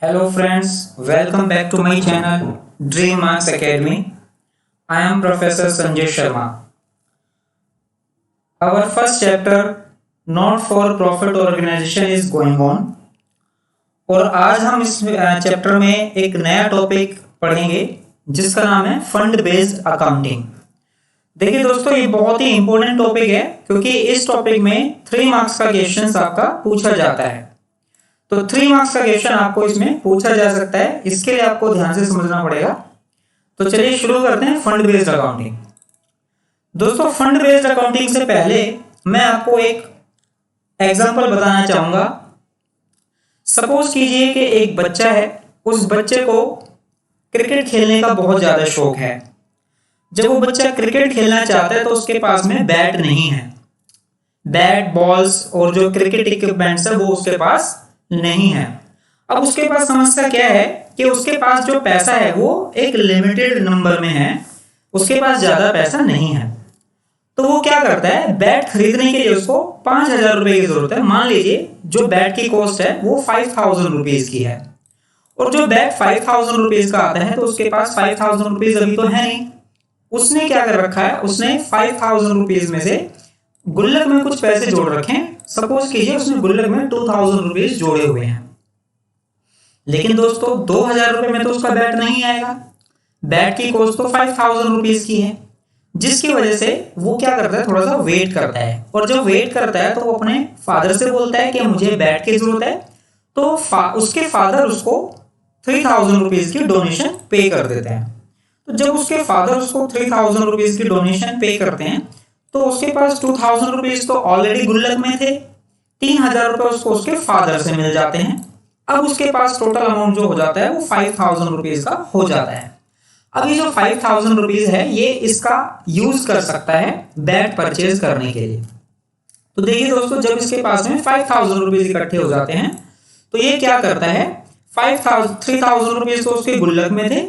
Hello friends, welcome back to my channel Dream Marks Academy. I am Professor Sanjay Sharma. Our first chapter Not for Profit Organization is going on और आज हम इस chapter में एक नया topic पढ़ेंगे जिसका नाम है फंड बेस्ड अकाउंटिंग। देखिए दोस्तों, ये बहुत ही इंपॉर्टेंट टॉपिक है क्योंकि इस टॉपिक में 3 मार्क्स का क्वेश्चन आपका पूछा जाता है। तो 3 मार्क्स का क्वेश्चन आपको इसमें पूछा जा सकता है, इसके लिए आपको ध्यान से समझना पड़ेगा। तो चलिए शुरू करते हैं फंड बेस्ड अकाउंटिंग। दोस्तों, फंड बेस्ड अकाउंटिंग से पहले मैं आपको एक एग्जांपल बताना चाहूंगा। सपोज कीजिए कि एक बच्चा है, उस बच्चे को क्रिकेट खेलने का बहुत ज्यादा शौक है। जब वो बच्चा क्रिकेट खेलना चाहता है तो उसके पास में बैट नहीं है, बैट बॉल्स और जो क्रिकेट इक्विपमेंट्स है वो उसके पास नहीं है। अब उसके पास समस्या क्या है कि उसके पास जो पैसा है वो एक लिमिटेड नंबर में है, उसके पास ज्यादा पैसा नहीं है। तो वो क्या करता है, बैट खरीदने के लिए उसको 5,000 रुपए की जरूरत है। मान लीजिए जो बैट की कॉस्ट है वो 5,000 रुपीज की है और जो बैट 5,000 रुपीज का आता है तो उसके पास 5,000 रुपीज अभी तो है नहीं। उसने क्या कर रखा है, उसने 5,000 रुपीज में से गुल्लक में कुछ पैसे जोड़ रखे हैं। सपोज कीजिए उसने गुल्लक में 2,000 रुपीज जोड़े हुए हैं, लेकिन दोस्तों 2,000 रुपए में तो उसका बैट नहीं आएगा। बैट की कॉस्ट तो 5,000 रुपीज की है, जिसकी वजह से वो क्या करता है, थोड़ा सा वेट करता है। और जब वेट करता है तो वो अपने फादर से बोलता है कि मुझे बैट की जरूरत है। तो उसके फादर उसको 3,000 रुपीज की डोनेशन पे कर देते हैं। तो जब उसके फादर उसको 3,000 रुपीज की डोनेशन पे करते हैं तो उसके पास 2,000 रुपीज तो ऑलरेडी गुल्लक में थे, 3,000 रुपए उसको उसके फादर से मिल जाते हैं। अब उसके पास टोटल अमाउंट जो हो जाता है वो 5,000 रुपीज का हो जाता है। अब ये जो 5,000 रुपीज है ये इसका यूज कर सकता है बैट परचेज करने के लिए। तो देखिए दोस्तों, जब इसके पास में 5,000 रुपीज इकट्ठे हो जाते हैं तो ये क्या करता है, 3,000 रुपीज तो उसके गुल्लक में थे,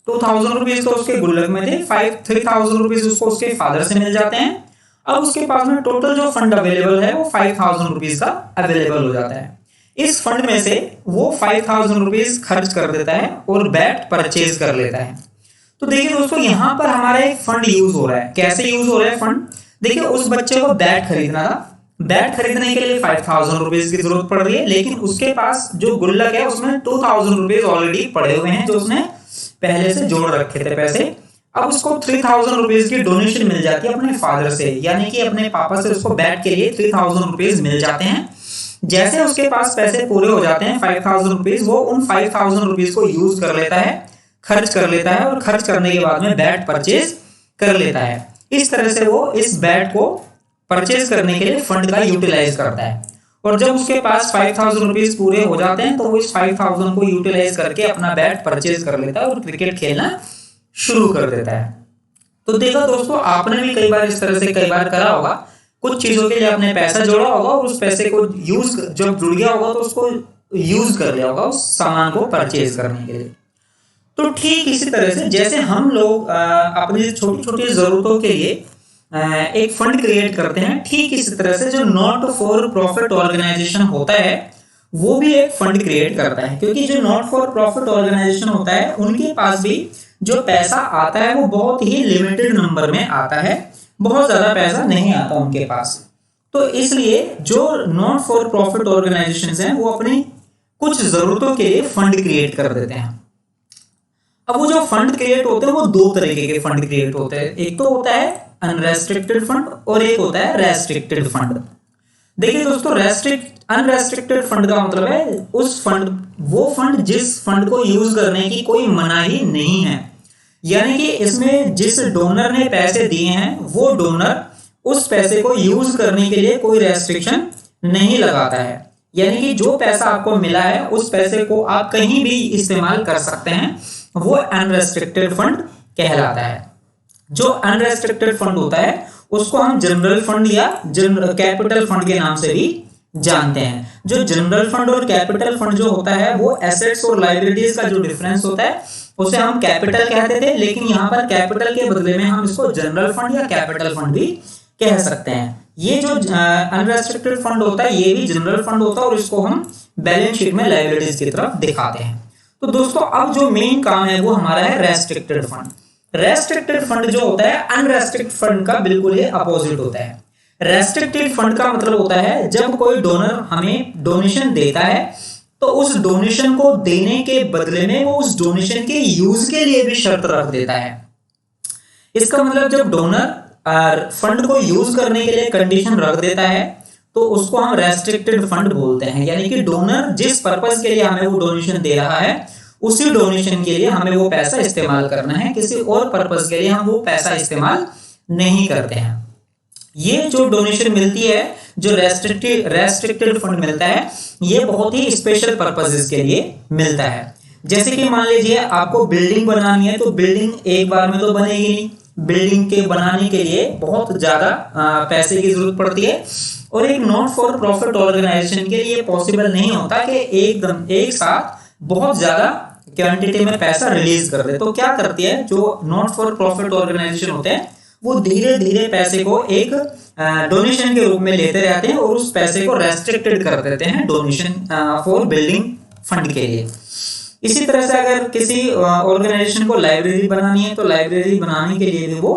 2,000 रुपीज तो उसके गुल्लक में थे, 3,000 रुपीज उसको उसके फादर से मिल जाते हैं। अब उसके पास में टोटल जो फंड अवेलेबल है वो 5,000 रुपीज का अवेलेबल हो जाता है। इस फंड में से वो 5,000 रुपीज खर्च कर देता है और बैट परचेज कर लेता है। तो देखिए दोस्तों, यहाँ पर हमारा एक फंड यूज हो रहा है। कैसे यूज हो रहा है फंड, देखिए उस बच्चे को बैट खरीदना था, बैट खरीदने के लिए 5,000 रुपीज की जरूरत पड़ रही है, लेकिन उसके पास जो गुल्लक है उसमें 2,000 रुपीज ऑलरेडी पड़े हुए हैं जो उसने पहले से जोड़ रखे थे पैसे। अब उसको 3,000 रुपीज की डोनेशन मिल जाती है अपने फादर से, यानी कि अपने पापा से उसको बैट के लिए 3,000 रुपीज मिल जाते हैं। जैसे उसके पास पैसे पूरे हो जाते हैं 5,000 रुपीज, वो उन 5,000 रुपीज को यूज कर लेता है, खर्च कर लेता है और खर्च करने के बाद में बैट परचेज कर लेता है। इस तरह से वो इस बैट को परचेज करने के लिए फंड का यूटिलाइज करता है। और जब उसके पास 5,000 रुपीज पूरे हो जाते हैं तो वो इस 5,000 को यूटिलाइज करके अपना बैट परचेज कर लेता है और क्रिकेट खेलना शुरू कर देता है। तो देखो दोस्तों, आपने भी कई बार इस तरह से कई बार करा होगा, कुछ चीजों के लिए आपने पैसा जोड़ा होगा और उस पैसे को यूज जब जुड़ गया होगा तो उसको यूज कर लिया होगा उस सामान को परचेज करने के लिए। तो ठीक इसी तरह से जैसे हम लोग अपनी छोटी छोटी जरूरतों के लिए एक फंड क्रिएट करते हैं, ठीक इसी तरह से जो नॉट फॉर प्रॉफिट ऑर्गेनाइजेशन होता है वो भी एक फंड क्रिएट करता है। क्योंकि जो नॉट फॉर प्रॉफिट ऑर्गेनाइजेशन होता है उनके पास भी जो पैसा आता है वो बहुत ही लिमिटेड नंबर में आता है, बहुत ज्यादा पैसा नहीं आता उनके पास। तो इसलिए जो नॉट फॉर प्रॉफिट ऑर्गेनाइजेशंस हैं वो अपनी कुछ जरूरतों के लिए फंड क्रिएट कर देते हैं। अब वो जो फंड क्रिएट होते हैं वो 2 तरीके के फंड क्रिएट होते हैं, एक तो होता है अनरेस्ट्रिक्टेड फंड और एक होता है रेस्ट्रिक्टेड फंड। देखिए दोस्तों, अनरेस्ट्रिक्टेड फंड का मतलब है वो फंड जिस फंड को यूज करने की कोई मनाही नहीं है, यानी कि इसमें जिस डोनर ने पैसे दिए हैं वो डोनर उस पैसे को यूज करने के लिए कोई रेस्ट्रिक्शन नहीं लगाता है। यानी कि जो पैसा आपको मिला है उस पैसे को आप कहीं भी इस्तेमाल कर सकते हैं, वो अनरेस्ट्रिक्टेड फंड कहलाता है। जो अनरेस्ट्रिक्टेड फंड होता है उसको हम जनरल फंड या कैपिटल फंड के नाम से भी जानते हैं। जो जनरल फंड और कैपिटल फंड जो होता है वो एसेट्स और लायबिलिटीज का जो डिफरेंस होता है उसे हम कैपिटल कहते थे, लेकिन यहाँ पर कैपिटल के बदले में हम इसको जनरल फंड या कैपिटल फंड भी कह सकते हैं। ये जो अनरेस्ट्रिक्टेड फंड होता है ये भी जनरल फंड होता है और इसको हम बैलेंस शीट में लायबिलिटीज की तरफ दिखाते हैं। तो दोस्तों अब जो मेन काम है वो हमारा है रेस्ट्रिक्टेड फंड। रेस्ट्रिक्टेड फंड जो होता है अनरेस्ट्रिक्टेड फंड का बिल्कुल ही अपोजिट होता है। रेस्ट्रिक्टेड फंड का मतलब होता है जब कोई डोनर हमें डोनेशन देता है तो उस डोनेशन को देने के बदले में वो उस डोनेशन के यूज के लिए भी शर्त रख देता है। इसका मतलब जब डोनर फंड को यूज करने के लिए कंडीशन रख देता है तो उसको हम रेस्ट्रिक्टेड फंड बोलते हैं। यानी कि डोनर जिस पर्पस के लिए हमें वो डोनेशन दे रहा है उसी डोनेशन के लिए हमें वो पैसा इस्तेमाल करना है, किसी और पर्पस के लिए हम वो पैसा इस्तेमाल नहीं करते हैं। ये जो डोनेशन मिलती है, जो रेस्ट्रिक्टेड फंड मिलता है, ये बहुत ही स्पेशल पर्पसेस के लिए मिलता है। जैसे कि मान लीजिए आपको बिल्डिंग बनानी है तो बिल्डिंग एक बार में तो बनेगी नहीं, बिल्डिंग के बनाने के लिए बहुत ज्यादा पैसे की जरूरत पड़ती है और एक नॉट फॉर प्रॉफिट ऑर्गेनाइजेशन के लिए पॉसिबल नहीं होता कि एकदम एक साथ बहुत ज्यादा क्वांटिटी में पैसा रिलीज कर दे। तो क्या करती है जो नॉट फॉर प्रॉफिट ऑर्गेनाइजेशन होते हैं वो धीरे धीरे पैसे को एक डोनेशन के रूप में लेते रहते हैं और उस पैसे को रेस्ट्रिक्टेड कर देते हैं डोनेशन फॉर बिल्डिंग फंड के लिए। इसी तरह से अगर किसी ऑर्गेनाइजेशन को लाइब्रेरी बनानी है तो लाइब्रेरी बनाने के लिए भी वो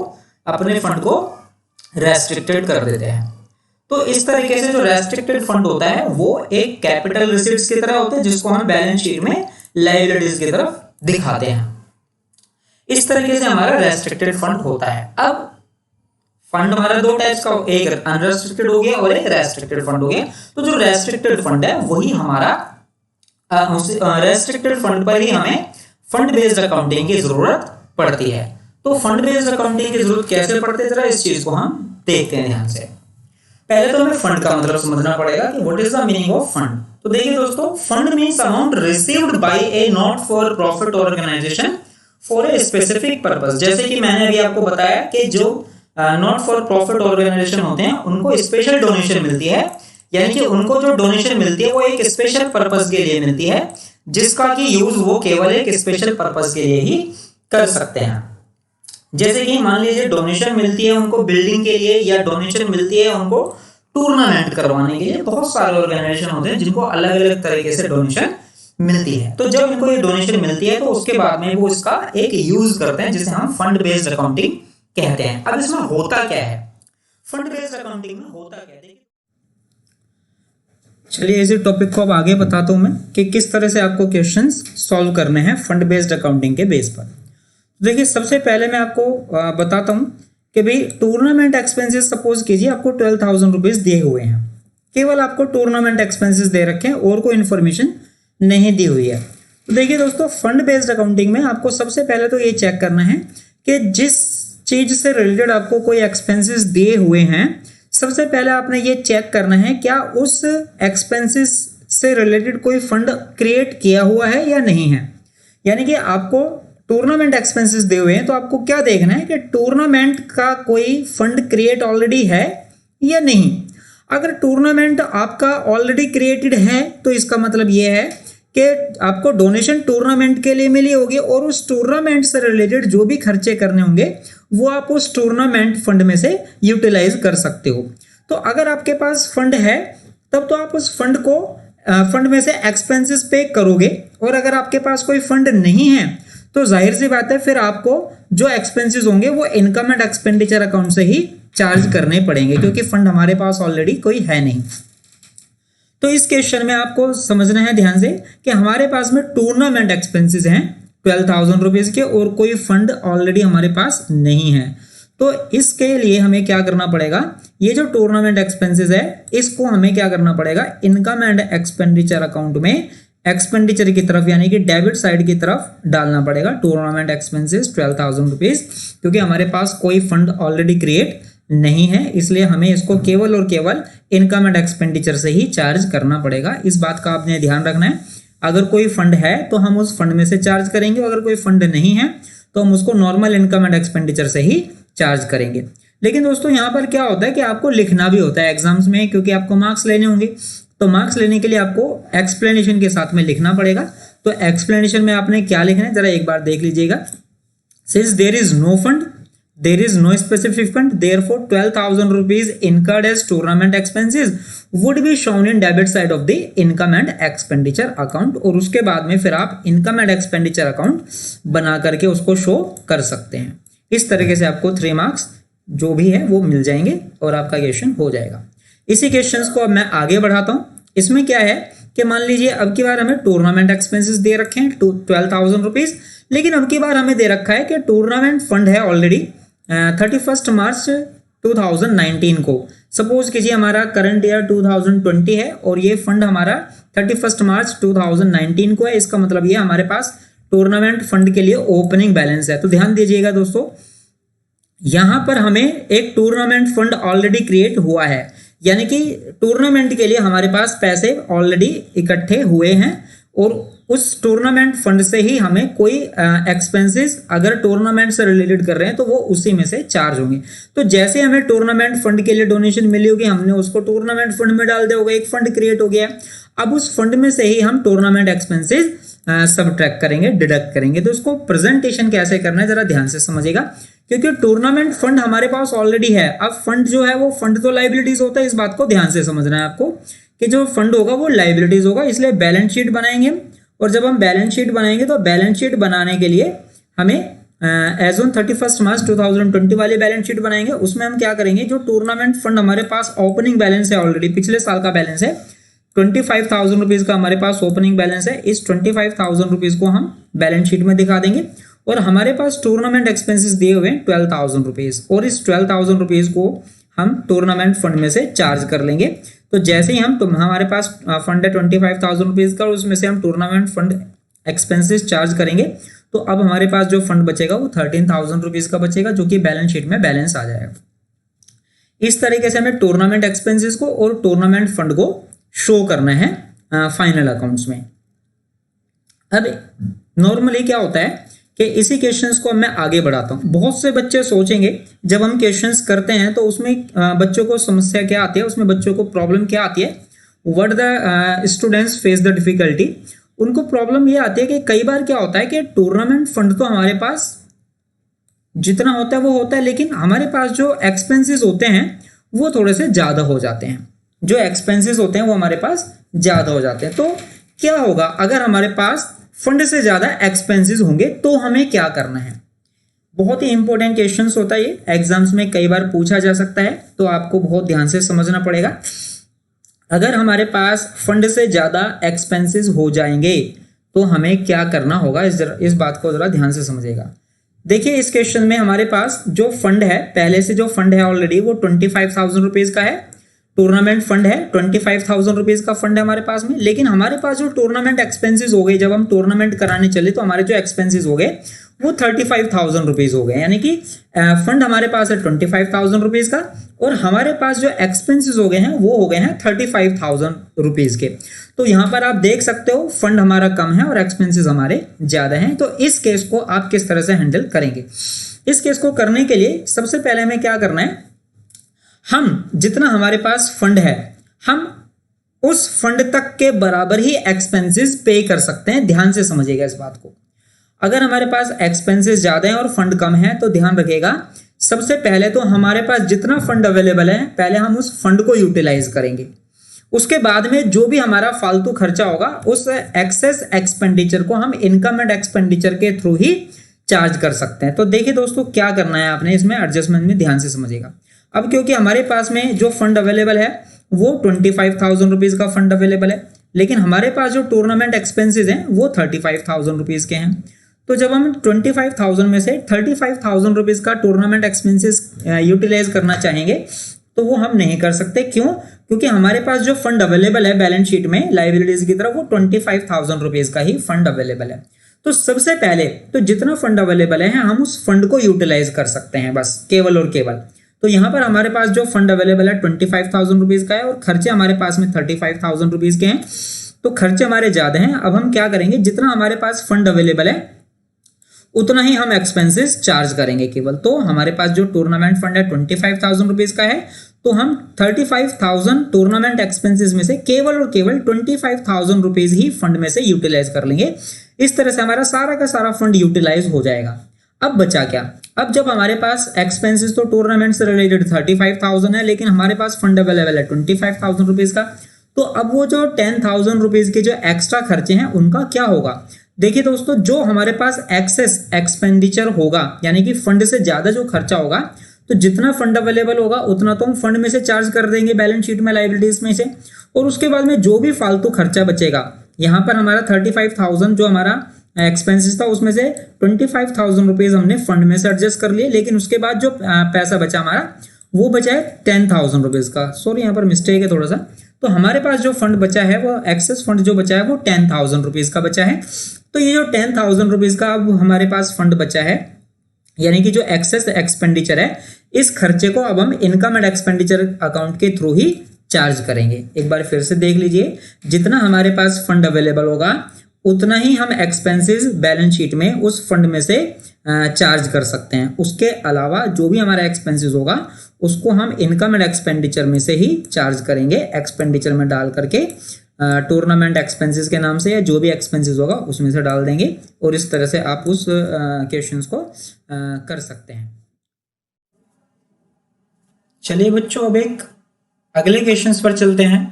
अपने फंड को रेस्ट्रिक्टेड कर देते हैं। तो इस तरीके से जो रेस्ट्रिक्टेड फंड होता है वो एक कैपिटल रिसीट्स की तरह होता है जिसको हम बैलेंस शीट में लायबिलिटीज की तरफ दिखाते हैं। इस तरीके से हमारा रेस्ट्रिक्टेड फंड होता है। अब फंड हमारा दो टाइप्स का, एक अनरेस्ट्रिक्टेड हो गया और एक रेस्ट्रिक्टेड फंड हो गया। तो जो रेस्ट्रिक्टेड फंड है वही हमारा रेस्ट्रिक्टेड फंड पर ही हमें फंड बेस्ड अकाउंटिंग की जरूरत पड़ती है। तो फंड बेस्ड अकाउंटिंग की जरूरत कैसे पड़ती है, जरा इस चीज को हम देखते हैं ध्यान से। पहले तो हमें फंड का मतलब समझना पड़ेगा कि what is the meaning of fund. तो देखिए दोस्तों, fund means amount received by a not for profit organisation for a specific purpose. जैसे कि मैंने अभी आपको बताया कि जो नॉट फॉर प्रॉफिट ऑर्गेनाइजेशन होते हैं उनको स्पेशल डोनेशन मिलती है, यानी कि उनको जो डोनेशन मिलती है वो एक स्पेशल पर्पस के लिए मिलती है जिसका कि यूज वो केवल एक स्पेशल पर्पस के लिए ही कर सकते हैं। जैसे कि मान लीजिए डोनेशन मिलती है उनको बिल्डिंग के लिए या डोनेशन मिलती है उनको टूर्नामेंट करवाने के लिए। बहुत सारे ऑर्गेनाइजेशन होते हैं जिनको अलग अलग तरीके से डोनेशन मिलती है। तो जब इनको ये डोनेशन मिलती है तो उसके बाद में वो इसका एक यूज करते हैं जिसे हम फंड बेस्ड अकाउंटिंग कहते हैं। अब इसमें होता क्या है, फंड बेस्ड अकाउंटिंग में होता क्या है, चलिए इसी टॉपिक को अब आगे बताता हूं मैं कि किस तरह से आपको क्वेश्चंस सॉल्व करने हैं फंड बेस्ड अकाउंटिंग के बेस पर। देखिए सबसे पहले मैं आपको बताता हूं कि भाई टूर्नामेंट एक्सपेंसेस सपोज कीजिए आपको 12,000 रुपीज दिए हुए हैं, केवल आपको टूर्नामेंट एक्सपेंसेस दे रखे हैं और कोई इन्फॉर्मेशन नहीं दी हुई है। तो देखिए दोस्तों, फंड बेस्ड अकाउंटिंग में आपको सबसे पहले तो ये चेक करना है कि जिस चीज से रिलेटेड आपको कोई एक्सपेंसेस दिए हुए हैं, सबसे पहले आपने ये चेक करना है क्या उस एक्सपेंसेस से रिलेटेड कोई फंड क्रिएट किया हुआ है या नहीं है। यानी कि आपको टूर्नामेंट एक्सपेंसेस दिए हुए हैं तो आपको क्या देखना है कि टूर्नामेंट का कोई फंड क्रिएट ऑलरेडी है या नहीं। अगर टूर्नामेंट आपका ऑलरेडी क्रिएटेड है तो इसका मतलब ये है कि आपको डोनेशन टूर्नामेंट के लिए मिली होगी और उस टूर्नामेंट से रिलेटेड जो भी खर्चे करने होंगे वो आप उस टूर्नामेंट फंड में से यूटिलाइज कर सकते हो। तो अगर आपके पास फंड है तब तो आप उस फंड को फंड में से एक्सपेंसेस पे करोगे, और अगर आपके पास कोई फंड नहीं है तो जाहिर सी बात है फिर आपको जो एक्सपेंसेस होंगे वो इनकम एंड एक्सपेंडिचर अकाउंट से ही चार्ज करने पड़ेंगे क्योंकि फंड हमारे पास ऑलरेडी कोई है नहीं। तो इस क्वेश्चन में आपको समझना है ध्यान से कि हमारे पास में टूर्नामेंट एक्सपेंसेस हैं 12,000 रुपीज के और कोई फंड ऑलरेडी हमारे पास नहीं है। तो इसके लिए हमें क्या करना पड़ेगा, ये जो टूर्नामेंट एक्सपेंसेस है इसको हमें क्या करना पड़ेगा, इनकम एंड एक्सपेंडिचर अकाउंट में एक्सपेंडिचर की तरफ यानी कि डेबिट साइड की तरफ डालना पड़ेगा टूर्नामेंट एक्सपेंसेस 12,000 रुपीज, क्योंकि हमारे पास कोई फंड ऑलरेडी क्रिएट नहीं है, इसलिए हमें इसको केवल और केवल इनकम एंड एक्सपेंडिचर से ही चार्ज करना पड़ेगा। इस बात का आपने ध्यान रखना है। अगर कोई फंड है तो हम उस फंड में से चार्ज करेंगे, अगर कोई फंड नहीं है तो हम उसको नॉर्मल इनकम एंड एक्सपेंडिचर से ही चार्ज करेंगे। लेकिन दोस्तों यहाँ पर क्या होता है कि आपको लिखना भी होता है एग्जाम्स में, क्योंकि आपको मार्क्स लेने होंगे, तो मार्क्स लेने के लिए आपको एक्सप्लेनेशन के साथ में लिखना पड़ेगा। तो एक्सप्लेनेशन में आपने क्या लिखना है जरा एक बार देख लीजिएगा। Since there is no fund there is no specific fund, therefore 12,000 rupees incurred as tournament expenses would be shown in debit side of the income and expenditure account। और उसके बाद में फिर आप income and expenditure account बना करके उसको show कर सकते हैं। इस तरीके से आपको 3 मार्क्स जो भी है वो मिल जाएंगे और आपका क्वेश्चन हो जाएगा। इसी क्वेश्चन को अब मैं आगे बढ़ाता हूँ। इसमें क्या है कि मान लीजिए अब की बार हमें टूर्नामेंट एक्सपेंसेस दे रखे हैं 12,000 रुपीज, लेकिन अब की बार हमें दे रखा है कि टूर्नामेंट फंड है ऑलरेडी 31 मार्च 2019 को। सपोज कीजिए हमारा करंट ईयर 2020 है और ये फंड हमारा 31 मार्च 2019 को है। इसका मतलब ये हमारे पास टूर्नामेंट फंड के लिए ओपनिंग बैलेंस है। तो ध्यान दीजिएगा दोस्तों, यहां पर हमें एक टूर्नामेंट फंड ऑलरेडी क्रिएट हुआ है, यानी कि टूर्नामेंट के लिए हमारे पास पैसे ऑलरेडी इकट्ठे हुए हैं और उस टूर्नामेंट फंड से ही हमें कोई एक्सपेंसेस अगर टूर्नामेंट से रिलेटेड कर रहे हैं तो वो उसी में से चार्ज होंगे। तो जैसे हमें टूर्नामेंट फंड के लिए डोनेशन मिली होगी, हमने उसको टूर्नामेंट फंड में डाल दिया होगा, एक फंड क्रिएट हो गया। अब उस फंड में से ही हम टूर्नामेंट एक्सपेंसेस सबट्रैक्ट करेंगे, डिडक्ट करेंगे। तो उसको प्रेजेंटेशन कैसे करना है जरा ध्यान से समझिएगा, क्योंकि टूर्नामेंट फंड हमारे पास ऑलरेडी है। अब फंड जो है वो फंड तो लाइबिलिटीज होता है, इस बात को ध्यान से समझना है आपको कि जो फंड होगा वो लाइबिलिटीज होगा, इसलिए बैलेंस शीट बनाएंगे। और जब हम बैलेंस शीट बनाएंगे तो बैलेंस शीट बनाने के लिए हमें एज ऑन 31 मार्च 2020 वाली बैलेंस शीट बनाएंगे। उसमें हम क्या करेंगे, जो टूर्नामेंट फंड हमारे पास ओपनिंग बैलेंस है ऑलरेडी पिछले साल का बैलेंस है 25,000 रुपीज का हमारे पास ओपनिंग बैलेंस है। इस 25,000 रुपीज को हम बैलेंस शीट में दिखा देंगे और हमारे पास टूर्नामेंट एक्सपेंसेस दिए हुए हैं 12,000 रुपीज और इस 12,000 रुपीज को हम टूर्नामेंट फंड में से चार्ज कर लेंगे। तो जैसे ही हम हमारे पास फंड है 25,000 रुपीज का, उसमें से हम टूर्नामेंट फंड एक्सपेंसेस चार्ज करेंगे तो अब हमारे पास जो फंड बचेगा वो 13,000 रुपीज का बचेगा, जो कि बैलेंस शीट में बैलेंस आ जाएगा। इस तरीके से हमें टूर्नामेंट एक्सपेंसेस को और टूर्नामेंट फंड को शो करना है फाइनल अकाउंट्स में। अब नॉर्मली क्या होता है कि इसी क्वेश्चंस को मैं आगे बढ़ाता हूं। बहुत से बच्चे सोचेंगे जब हम क्वेश्चंस करते हैं तो उसमें बच्चों को समस्या क्या आती है, उसमें बच्चों को प्रॉब्लम क्या आती है, what the students face the difficulty. उनको प्रॉब्लम ये आती है कि कई बार क्या होता है कि टूर्नामेंट फंड तो हमारे पास जितना होता है वो होता है, लेकिन हमारे पास जो एक्सपेंसेस होते हैं वो थोड़े से ज्यादा हो जाते हैं। जो एक्सपेंसेस होते हैं वो हमारे पास ज्यादा हो जाते हैं। तो क्या होगा अगर हमारे पास फंड से ज्यादा एक्सपेंसेस होंगे तो हमें क्या करना है। बहुत ही इंपॉर्टेंट क्वेश्चंस होता है ये, एग्जाम्स में कई बार पूछा जा सकता है, तो आपको बहुत ध्यान से समझना पड़ेगा। अगर हमारे पास फंड से ज्यादा एक्सपेंसेस हो जाएंगे तो हमें क्या करना होगा, इस बात को जरा ध्यान से समझिएगा। देखिए इस क्वेश्चन में हमारे पास जो फंड है, पहले से जो फंड है ऑलरेडी वो 25,000 रुपीज का है। टूर्नामेंट फंड है 25,000 रुपीज का फंड है हमारे पास में, लेकिन हमारे पास जो टूर्नामेंट एक्सपेंसेस हो गए, जब हम टूर्नामेंट कराने चले तो हमारे जो एक्सपेंसेस हो गए वो 35,000 रुपीज हो गए। यानी कि फंड हमारे पास है 25,000 रुपीज का और हमारे पास जो एक्सपेंसेस हो गए हैं वो हो गए हैं 35,000 रुपीज के। तो यहां पर आप देख सकते हो फंड हमारा कम है और एक्सपेंसेस हमारे ज्यादा हैं। तो इस केस को आप किस तरह से हैंडल करेंगे। इस केस को करने के लिए सबसे पहले हमें क्या करना है, हम जितना हमारे पास फंड है हम उस फंड तक के बराबर ही एक्सपेंसेस पे कर सकते हैं। ध्यान से समझिएगा इस बात को। अगर हमारे पास एक्सपेंसेस ज्यादा हैं और फंड कम है तो ध्यान रखिएगा, सबसे पहले तो हमारे पास जितना फंड अवेलेबल है पहले हम उस फंड को यूटिलाइज करेंगे। उसके बाद में जो भी हमारा फालतू खर्चा होगा उस एक्सेस एक्सपेंडिचर को हम इनकम एंड एक्सपेंडिचर के थ्रू ही चार्ज कर सकते हैं। तो देखिए दोस्तों क्या करना है आपने इसमें एडजस्टमेंट में, ध्यान से समझिएगा। अब क्योंकि हमारे पास में जो फंड अवेलेबल है वो 25,000 रुपीज का फंड अवेलेबल है, लेकिन हमारे पास जो टूर्नामेंट एक्सपेंसेस हैं वो 35,000 रुपीज के हैं। तो जब हम 25,000 में से 35,000 रुपीज का टूर्नामेंट एक्सपेंसेस यूटिलाइज करना चाहेंगे तो वो हम नहीं कर सकते। क्यों? क्योंकि हमारे पास जो फंड अवेलेबल है बैलेंस शीट में लाइबिलिटीज की तरफ वो 25,000 रुपीज का ही फंड अवेलेबल है। तो सबसे पहले तो जितना फंड अवेलेबल है हम उस फंड को यूटिलाइज कर सकते हैं, बस केवल और केवल। तो यहाँ पर हमारे पास जो फंड अवेलेबल है 25,000 रुपीज का है और खर्चे हमारे पास में 35,000 रुपीज के हैं, तो खर्चे हमारे ज्यादा हैं। अब हम क्या करेंगे, जितना हमारे पास फंड अवेलेबल है उतना ही हम एक्सपेंसेस चार्ज करेंगे केवल। तो हमारे पास जो टूर्नामेंट फंड है 25,000 रुपीज का है, तो हम 35,000 टूर्नामेंट एक्सपेंसेस में से केवल और केवल 25,000 रुपीज ही फंड में से यूटिलाइज कर लेंगे। इस तरह से हमारा सारा का सारा फंड यूटिलाइज हो जाएगा। अब बचा क्या, अब जब हमारे पास एक्सपेंसेस तो टूर्नामेंट से रिलेटेड 35,000 है, लेकिन हमारे पास फंड अवेलेबल है 25,000 रुपीज का, तो अब वो जो 10,000 रुपीज के जो एक्स्ट्रा खर्चे हैं उनका क्या होगा। देखिए दोस्तों, जो हमारे पास एक्सेस एक्सपेंडिचर होगा यानी कि फंड से ज्यादा जो खर्चा होगा, तो जितना फंड अवेलेबल होगा उतना तो हम फंड में से चार्ज कर देंगे बैलेंस शीट में लायबिलिटीज में से, और उसके बाद में जो भी फालतू खर्चा बचेगा, यहाँ पर हमारा 35,000 जो हमारा एक्सपेंसेस था उसमें से 25,000 रुपीज हमने फंड में से एडजस्ट कर लिए, लेकिन उसके बाद जो पैसा बचा हमारा वो बचा है 10,000 रुपीज का। सॉरी यहाँ पर मिस्टेक है थोड़ा सा। तो हमारे पास जो फंड बचा है वो एक्सेस फंड जो बचा है वो 10,000 रुपीज का बचा है। तो ये जो 10,000 रुपीज का अब हमारे पास फंड बचा है, यानी कि जो एक्सेस एक्सपेंडिचर है, इस खर्चे को अब हम इनकम एंड एक्सपेंडिचर अकाउंट के थ्रू ही चार्ज करेंगे। एक बार फिर से देख लीजिए, जितना हमारे पास फंड अवेलेबल होगा उतना ही हम एक्सपेंसेस बैलेंस शीट में उस फंड में से चार्ज कर सकते हैं। उसके अलावा जो भी हमारा एक्सपेंसेस होगा उसको हम इनकम एंड एक्सपेंडिचर में से ही चार्ज करेंगे, एक्सपेंडिचर में डाल करके टूर्नामेंट एक्सपेंसेस के नाम से या जो भी एक्सपेंसेस होगा उसमें से डाल देंगे, और इस तरह से आप उस क्वेश्चंस को कर सकते हैं। चलिए बच्चों, अब एक अगले क्वेश्चंस पर चलते हैं।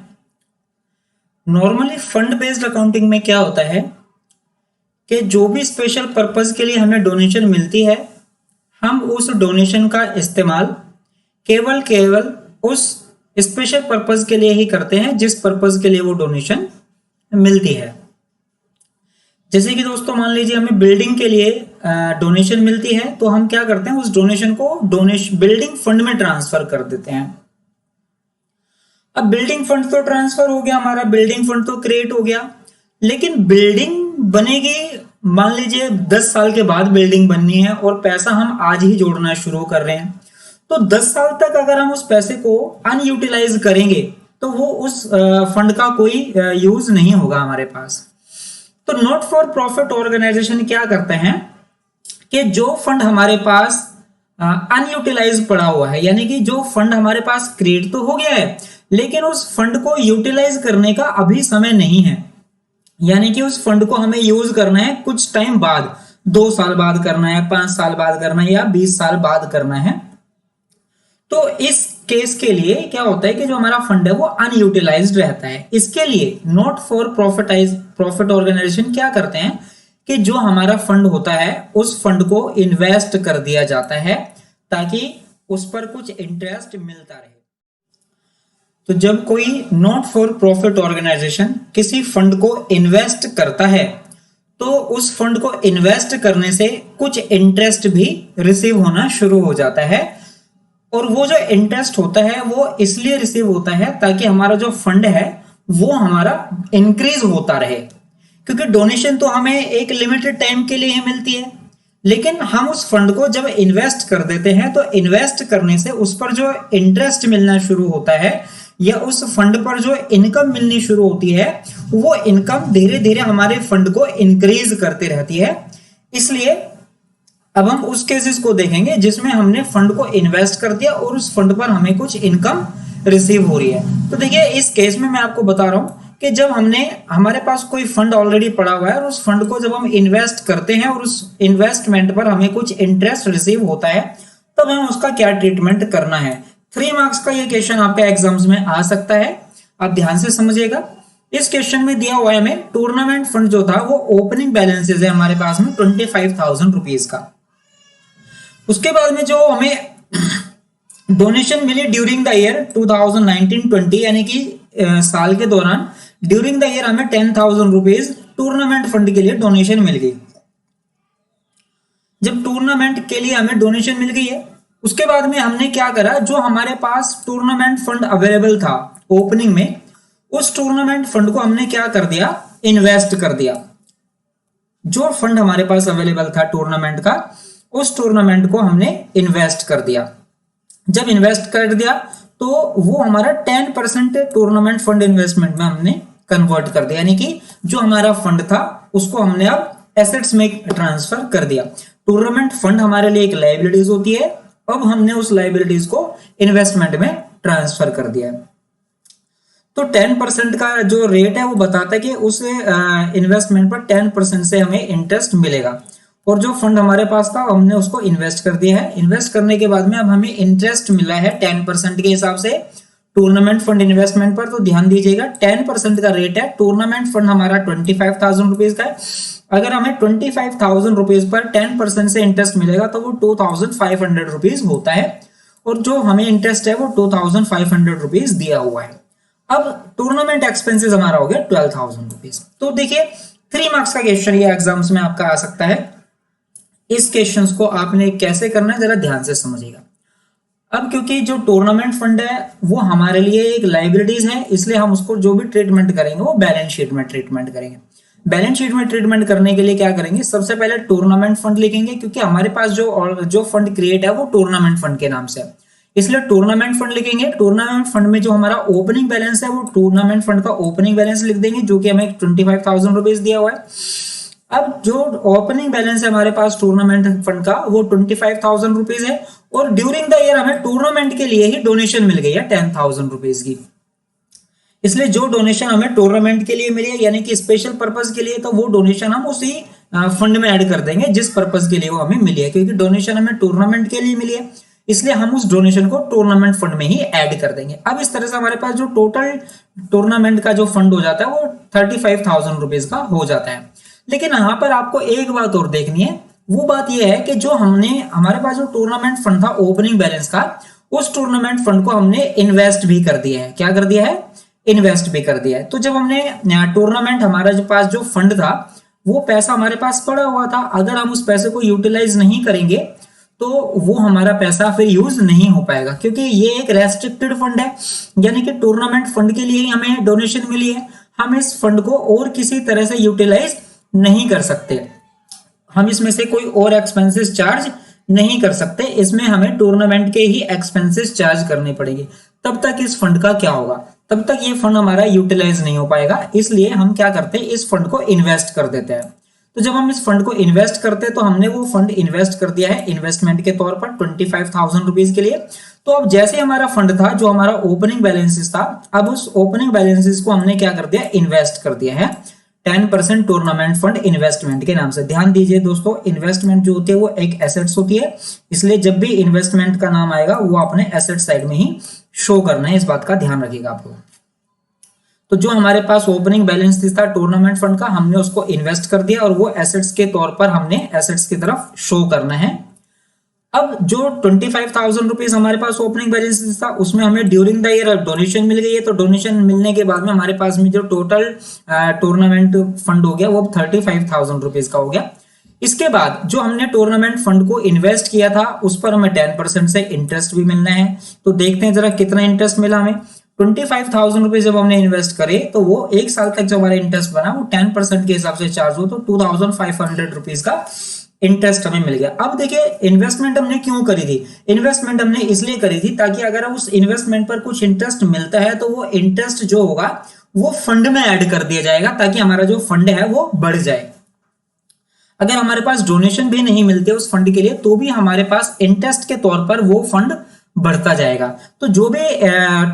नॉर्मली फंड बेस्ड अकाउंटिंग में क्या होता है कि जो भी स्पेशल पर्पस के लिए हमें डोनेशन मिलती है, हम उस डोनेशन का इस्तेमाल केवल उस स्पेशल पर्पस के लिए ही करते हैं जिस पर्पस के लिए वो डोनेशन मिलती है। जैसे कि दोस्तों मान लीजिए हमें बिल्डिंग के लिए डोनेशन मिलती है, तो हम क्या करते हैं, उस डोनेशन को बिल्डिंग फंड में ट्रांसफर कर देते हैं। अब बिल्डिंग फंड तो ट्रांसफर हो गया, हमारा बिल्डिंग फंड तो क्रिएट हो गया, लेकिन बिल्डिंग बनेगी, मान लीजिए 10 साल के बाद बिल्डिंग बननी है और पैसा हम आज ही जोड़ना शुरू कर रहे हैं, तो 10 साल तक अगर हम उस पैसे को अनयूटिलाइज करेंगे तो वो उस फंड का कोई यूज नहीं होगा हमारे पास। तो नॉट फॉर प्रॉफिट ऑर्गेनाइजेशन क्या करते हैं कि जो फंड हमारे पास अनयूटिलाइज पड़ा हुआ है, यानी कि जो फंड हमारे पास क्रिएट तो हो गया है लेकिन उस फंड को यूटिलाइज करने का अभी समय नहीं है, यानी कि उस फंड को हमें यूज करना है कुछ टाइम बाद, 2 साल बाद करना है, 5 साल बाद करना है या 20 साल बाद करना है। तो इस केस के लिए क्या होता है कि जो हमारा फंड है वो अनयूटिलाइज्ड रहता है। इसके लिए नॉट फॉर प्रॉफिट ऑर्गेनाइजेशन क्या करते हैं कि जो हमारा फंड होता है उस फंड को इन्वेस्ट कर दिया जाता है ताकि उस पर कुछ इंटरेस्ट मिलता रहे। तो जब कोई नॉट फॉर प्रॉफिट ऑर्गेनाइजेशन किसी फंड को इन्वेस्ट करता है तो उस फंड को इन्वेस्ट करने से कुछ इंटरेस्ट भी रिसीव होना शुरू हो जाता है, और वो जो इंटरेस्ट होता है वो इसलिए रिसीव होता है ताकि हमारा जो फंड है वो हमारा इंक्रीज होता रहे, क्योंकि डोनेशन तो हमें एक लिमिटेड टाइम के लिए ही मिलती है, लेकिन हम उस फंड को जब इन्वेस्ट कर देते हैं तो इन्वेस्ट करने से उस पर जो इंटरेस्ट मिलना शुरू होता है या उस फंड पर जो इनकम मिलनी शुरू होती है वो इनकम धीरे धीरे हमारे फंड को इंक्रीज करती रहती है। इसलिए अब हम उस केसेस को देखेंगे जिसमें हमने फंड को इन्वेस्ट कर दिया और उस फंड पर हमें कुछ इनकम रिसीव हो रही है। तो देखिए इस केस में मैं आपको बता रहा हूं कि जब हमारे पास कोई फंड ऑलरेडी पड़ा हुआ है और उस फंड को जब हम इन्वेस्ट करते हैं और उस इन्वेस्टमेंट पर हमें कुछ इंटरेस्ट रिसीव होता है, तब हमें उसका क्या ट्रीटमेंट करना है। 3 मार्क्स का ये क्वेश्चन आपके एग्जाम्स में आ सकता है, आप ध्यान से समझिएगा। इस क्वेश्चन में दिया हुआ है हमें टूर्नामेंट फंड जो था वो ओपनिंग बैलेंसेस है हमारे पास में 25,000 रुपीज का। उसके बाद में जो हमें डोनेशन मिली ड्यूरिंग द ईयर 2019-20, यानी कि साल के दौरान ड्यूरिंग द ईयर हमें 10,000 रुपीज टूर्नामेंट फंड के लिए डोनेशन मिल गई। जब टूर्नामेंट के लिए हमें डोनेशन मिल गई है उसके बाद में हमने क्या करा, जो हमारे पास टूर्नामेंट फंड अवेलेबल था ओपनिंग में, उस टूर्नामेंट फंड को हमने क्या कर दिया, इन्वेस्ट कर दिया। जो फंड हमारे पास अवेलेबल था टूर्नामेंट का, उस टूर्नामेंट को हमने इन्वेस्ट कर दिया। जब इन्वेस्ट कर दिया तो वो हमारा 10% टूर्नामेंट फंड इन्वेस्टमेंट में हमने कन्वर्ट कर दिया, यानी कि जो हमारा फंड था उसको हमने अब एसेट्स में ट्रांसफर कर दिया। टूर्नामेंट फंड हमारे लिए एक लायबिलिटीज होती है, अब हमने उस लायबिलिटीज को इन्वेस्टमेंट में ट्रांसफर कर दिया। तो 10% का जो रेट है वो बताता है कि उस इन्वेस्टमेंट पर 10% से हमें इंटरेस्ट मिलेगा। और जो फंड हमारे पास था हमने उसको इन्वेस्ट कर दिया है। इन्वेस्ट करने के बाद में अब हमें इंटरेस्ट मिला है 10% के हिसाब से टूर्नामेंट फंड इन्वेस्टमेंट पर। तो ध्यान दीजिएगा 10% का रेट है। टूर्नामेंट फंड हमारा 25,000 रुपीज का है। अगर हमें 25,000 रुपीज पर 10% से इंटरेस्ट मिलेगा तो वो 2,500 रुपीज होता है, और जो हमें इंटरेस्ट है वो 2,500 रुपीज दिया हुआ है। अब टूर्नामेंट एक्सपेंसेस हमारा हो गया 12,000 रुपीज। तो देखिए 3 मार्क्स का क्वेश्चन ये एग्जाम्स में आपका आ सकता है। इस क्वेश्चंस को आपने कैसे करना है जरा ध्यान से समझिएगा। अब क्योंकि जो टूर्नामेंट फंड है वो हमारे लिए एक लाइबिलिटीज है, इसलिए हम उसको जो भी ट्रीटमेंट करेंगे वो बैलेंस शीट में ट्रीटमेंट करेंगे। बैलेंस शीट में ट्रीटमेंट करने के लिए क्या करेंगे, सबसे पहले टूर्नामेंट फंड लिखेंगे, क्योंकि हमारे पास जो फंड क्रिएट है वो टूर्नामेंट फंड के नाम से है, इसलिए टूर्नामेंट फंड लिखेंगे। टूर्नामेंट फंड में जो हमारा ओपनिंग बैलेंस है वो टूर्नामेंट फंड का ओपनिंग बैलेंस लिख देंगे, जो कि हमें 25,000 रुपीज दिया हुआ है। अब जो ओपनिंग बैलेंस है हमारे पास टूर्नामेंट फंड का वो 25,000 रुपीज है, और ड्यूरिंग द ईयर हमें टूर्नामेंट के लिए ही डोनेशन मिल गई है 10,000 रुपीज की। इसलिए जो डोनेशन हमें टूर्नामेंट के लिए मिली है यानी कि स्पेशल पर्पस के लिए, तो वो डोनेशन हम उसी फंड में ऐड कर देंगे जिस पर्पस के लिए वो हमें मिली है। क्योंकि डोनेशन हमें टूर्नामेंट के लिए मिली है, इसलिए हम उस डोनेशन को टूर्नामेंट फंड में ही ऐड कर देंगे। अब इस तरह से हमारे पास जो टोटल टूर्नामेंट का जो फंड हो जाता है वो 35,000 रुपीज का हो जाता है। लेकिन यहाँ पर आपको एक बात और देखनी है, वो बात यह है कि जो हमारे पास जो टूर्नामेंट फंड था ओपनिंग बैलेंस का, उस टूर्नामेंट फंड को हमने इन्वेस्ट भी कर दिया है। क्या कर दिया है, इन्वेस्ट भी कर दिया है। तो जब हमने टूर्नामेंट हमारा जो पास जो फंड था वो पैसा हमारे पास पड़ा हुआ था, अगर हम उस पैसे को यूटिलाइज नहीं करेंगे तो वो हमारा पैसा फिर यूज नहीं हो पाएगा, क्योंकि ये एक रेस्ट्रिक्टेड फंड है, यानी कि टूर्नामेंट फंड के लिए ही हमें डोनेशन मिली है। हम इस फंड को और किसी तरह से यूटिलाइज नहीं कर सकते, हम इसमें से कोई और एक्सपेंसेस चार्ज नहीं कर सकते, इसमें हमें टूर्नामेंट के ही एक्सपेंसेस चार्ज करने पड़ेंगे। तब तक इस फंड का क्या होगा, तब तक ये फंड हमारा यूटिलाइज नहीं हो पाएगा, इसलिए हम क्या करते हैं, इस फंड को इन्वेस्ट कर देते हैं। तो जब हम इस फंड को इन्वेस्ट करते हैं तो हमने वो फंड इन्वेस्ट कर दिया है इन्वेस्टमेंट के तौर पर 25,000 रुपीज के लिए। तो अब जैसे हमारा फंड था जो हमारा ओपनिंग बैलेंसेस था, अब उस ओपनिंग बैलेंसेस को हमने क्या कर दिया, इन्वेस्ट कर दिया है 10% टूर्नामेंट फंड इन्वेस्टमेंट के नाम से। ध्यान दीजिए दोस्तों, इन्वेस्टमेंट जो होती है वो एक एसेट्स होती है, इसलिए जब भी इन्वेस्टमेंट का नाम आएगा वो आपने एसेट साइड में ही शो करना है, इस बात का ध्यान रखिएगा आप लोग। तो जो हमारे पास ओपनिंग बैलेंस था टूर्नामेंट फंड का, हमने उसको इन्वेस्ट कर दिया और वो एसेट्स के तौर पर हमने एसेट्स की तरफ शो करना है। अब जो 25,000 रुपीज हमारे पास ओपनिंग बैलेंस था उसमें हमें ड्यूरिंग द ईयर डोनेशन मिल गई है। तो डोनेशन मिलने के बाद में हमारे पास में जो टोटल टूर्नामेंट फंड हो गया वो 35,000 रुपीज का हो गया। इसके बाद जो हमने टूर्नामेंट फंड को इन्वेस्ट किया था उस पर हमें 10% से इंटरेस्ट भी मिलना है। तो देखते हैं जरा कितना इंटरेस्ट मिला हमें। 25,000 रुपीज जब हमने इन्वेस्ट करे तो वो एक साल तक जो हमारा इंटरेस्ट बना वो 10% के हिसाब से चार्ज हो, तो 2,500 रुपीज का इंटरेस्ट हमें मिल गया। अब देखिए इन्वेस्टमेंट हमने क्यों करी थी, इन्वेस्टमेंट हमने इसलिए करी थी ताकि अगर उस इन्वेस्टमेंट पर कुछ इंटरेस्ट मिलता है तो वो इंटरेस्ट जो होगा वो फंड में ऐड कर दिया जाएगा, ताकि हमारा जो फंड है वो बढ़ जाए। अगर हमारे पास डोनेशन भी नहीं मिलते उस फंड के लिए तो भी हमारे पास इंटरेस्ट के तौर पर वो फंड बढ़ता जाएगा। तो जो भी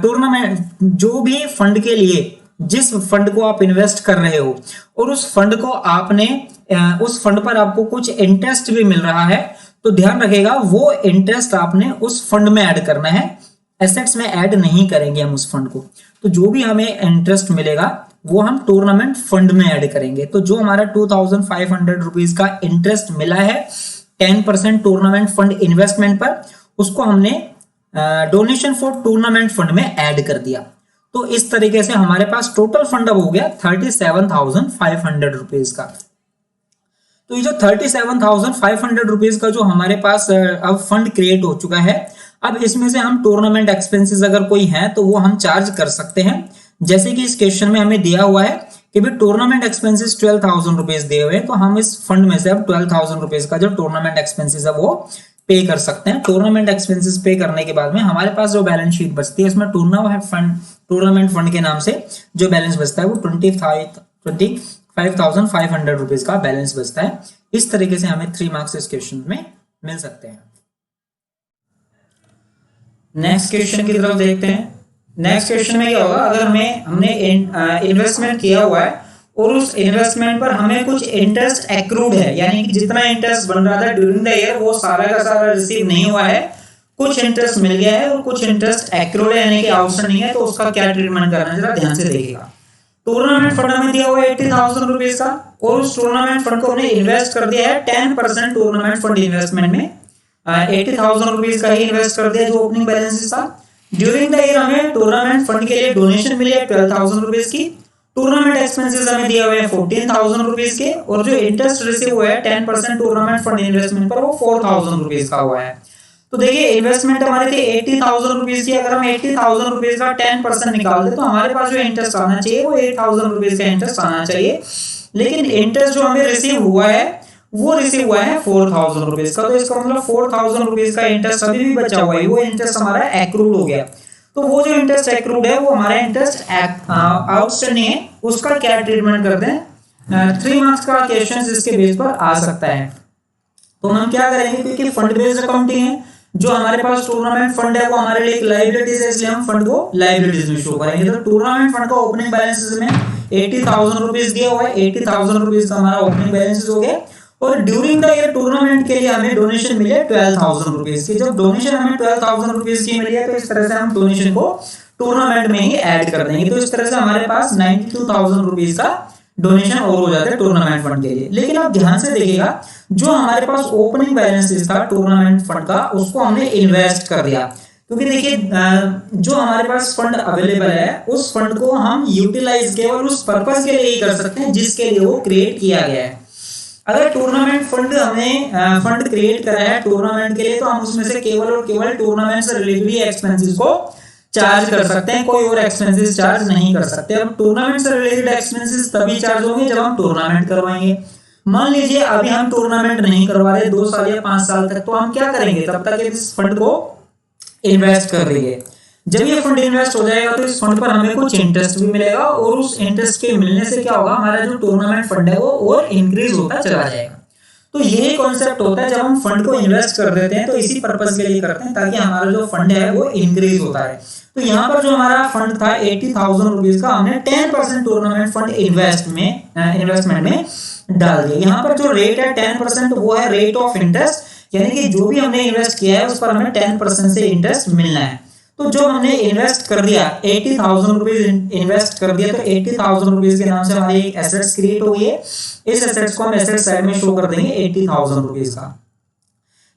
टूर्नामेंट जो भी फंड के लिए जिस फंड को आप इन्वेस्ट कर रहे हो और उस फंड को आपने उस फंड पर आपको कुछ इंटरेस्ट भी मिल रहा है, तो ध्यान रखिएगा वो इंटरेस्ट आपने उस फंड में ऐड करना है, एसेट्स में ऐड नहीं करेंगे हम उस फंड को। तो जो भी हमें इंटरेस्ट मिलेगा वो हम टूर्नामेंट फंड में ऐड करेंगे। तो जो हमारा 2,500 रुपीज का इंटरेस्ट मिला है 10% टूर्नामेंट फंड इन्वेस्टमेंट पर, उसको हमने डोनेशन फॉर टूर्नामेंट फंड में ऐड कर दिया। तो इस तरीके से हमारे पास टोटल फंड अब हो गया 37,500 रुपीज का। तो ये जो 37,500 रुपीज का जो हमारे पास अब फंड क्रिएट हो चुका है, अब इसमें से हम टूर्नामेंट एक्सपेंसेस अगर कोई है तो वो हम चार्ज कर सकते हैं। जैसे कि इस क्वेश्चन में हमें दिया हुआ है कि भाई टूर्नामेंट एक्सपेंसेस 12,000 रुपीज दिए हुए हैं, तो हम इस फंड में से अब 12,000 रुपीज का जो टूर्नामेंट एक्सपेंसेस है वो पे कर सकते हैं। टूर्नामेंट एक्सपेंसेस पे करने के बाद में हमारे पास जो बैलेंस शीट बचती है इसमें टूर्नामेंट फंड के नाम से जो बैलेंस बचता है वो 25,500 रुपीज का बैलेंस बचता है। इस तरीके से हमें 3 मार्क्स इस क्वेश्चन में मिल सकते हैं। नेक्स्ट क्वेश्चन की तरफ देखते हैं। नेक्स्ट क्वेश्चन में क्या होगा, अगर हमने इन्वेस्टमेंट किया हुआ है और उस इन्वेस्टमेंट पर हमें कुछ इंटरेस्ट एक्रूड है, यानी कि जितना इंटरेस्ट बन रहा था ड्यूरिंग द ईयर वो सारा का सारा रिसीव नहीं हुआ है, कुछ इंटरेस्ट मिल गया है और कुछ इंटरेस्ट एक्रूड है यानी कि आउटस्टैंडिंग है, तो उसका क्या ट्रीटमेंट करना है जरा ध्यान से देखिएगा। टूर्नामेंट फंड हमें दिया हुआ है 80,000 रुपीज का और उस टूर्नामेंट फंड को हमने इन्वेस्ट कर दिया है 10% टूर्नामेंट फंड इन्वेस्टमेंट में 80,000 रुपीज का ही इन्वेस्ट कर दिया जो ओपनिंग बैलेंस था। ड्यूरिंग द ईयर हमें टूर्नामेंट फंड के लिए डोनेशन मिली है 12,000 रुपीज की, टूर्नामेंट एक्सपेंसेस हमें दिए हुए हैं 14,000 रुपीज के और जो इंटरेस्ट रिसीव हुआ है 10% टूर्नामेंट फंड इन्वेस्टमेंट पर वो 4,000 रुपीज का हुआ है। तो देखिए इन्वेस्टमेंट हमारे थे 80,000 रुपीज की, अगर हम 80,000 रुपीज का 10% निकाल दे तो हमारे पास जो इंटरेस्ट आना चाहिए वो 8,000 रुपीज का इंटरेस्ट आना चाहिए, लेकिन इंटरेस्ट जो हमें रिसीव हुआ है वो रिसीव हुआ है 4,000 रुपीज का। तो इसका मतलब 4,000 रुपीज का इंटरेस्ट अभी भी बचा हुआ है, वो इंटरेस्ट हमारा एक्रूड हो गया। तो वो जो इंटरेस्ट एक्रूड है वो हमारा इंटरेस्ट आउटस्टैंडिंग है, उसका क्या ट्रीटमेंट करते हैं। 3 मार्क्स का क्वेश्चन इसके बेस पर आ सकता है। तो हम क्या करेंगे, क्योंकि फंड बेस्ड अकाउंटिंग है, जो हमारे पास टूर्नामेंट फंड है वो हमारे लिए एक लायबिलिटीज है, इसलिए हम फंड को लायबिलिटीज में शो करेंगे। तो टूर्नामेंट फंड का ओपनिंग बैलेंसेस में 80,000 रुपीज दिया हुआ है, 80,000 रुपीज का हमारा ओपनिंग बैलेंसेस हो गया और ड्यूरिंग द ईयर टूर्नामेंट के लिए हमें डोनेशन मिले 12,000 रुपीज की। जब डोनेशन हमें 12,000 रुपीज की मिली है तो इस तरह से हम डोनेशन को टूर्नामेंट में ही ऐड कर देंगे। तो इस तरह से हमारे पास 92,000 रुपीज का डोनेशन और हो जाता है टूर्नामेंट फंड के लिए। लेकिन आप ध्यान से देखिएगा, जो हमारे पास ओपनिंग बैलेंस था टूर्नामेंट फंड का उसको हमने इन्वेस्ट कर दिया, क्योंकि देखिए जो हमारे पास फंड अवेलेबल है उस फंड को हम यूटिलाइज केवल उस पर्पस के लिए ही कर सकते हैं जिसके लिए वो क्रिएट किया गया है। अगर टूर्नामेंट फंड हमने फंड क्रिएट करा है टूर्नामेंट के लिए तो हम उसमें से केवल और केवल टूर्नामेंट से रिलेटेड ही एक्सपेंसेस को चार्ज कर सकते हैं, कोई और एक्सपेंसेस चार्ज नहीं कर सकते। अब टूर्नामेंट से रिलेटेड एक्सपेंसेस तभी चार्ज होंगे जब हम टूर्नामेंट करवाएंगे। मान लीजिए अभी हम टूर्नामेंट नहीं करवा रहे 2 साल या 5 साल तक, तो हम क्या करेंगे, तब तक इस फंड को इन्वेस्ट कर देंगे। जब ये फंड इन्वेस्ट हो जाएगा तो इस फंड पर हमें कुछ इंटरेस्ट भी मिलेगा और उस इंटरेस्ट के मिलने से क्या होगा, हमारा जो टूर्नामेंट फंड है वो और इंक्रीज होता चला जाएगा। तो यही कॉन्सेप्ट होता है, जब हम फंड को इन्वेस्ट कर देते हैं तो इसी पर्पस के लिए करते हैं ताकि हमारा जो फंड है वो इंक्रीज होता है। तो यहाँ पर जो हमारा फंड था 80,000 रुपीज का, हमने 10% टूर्नामेंट फंड इन्वेस्टमेंट में डाल दिया। यहाँ पर जो रेट है 10% वो है रेट ऑफ इंटरेस्ट, यानी कि जो भी हमने इन्वेस्ट किया है उस पर हमें 10% से इंटरेस्ट मिलना है। तो जो हमने इन्वेस्ट कर दिया 80,000 रुपीज इन्वेस्ट कर दिया, तो 80,000 रुपीज के नाम से हमारी एक एसेट्स क्रिएट हुई है। इस एसेट्स को हम एसेट साइड में शो कर देंगे 80,000 रुपीज का।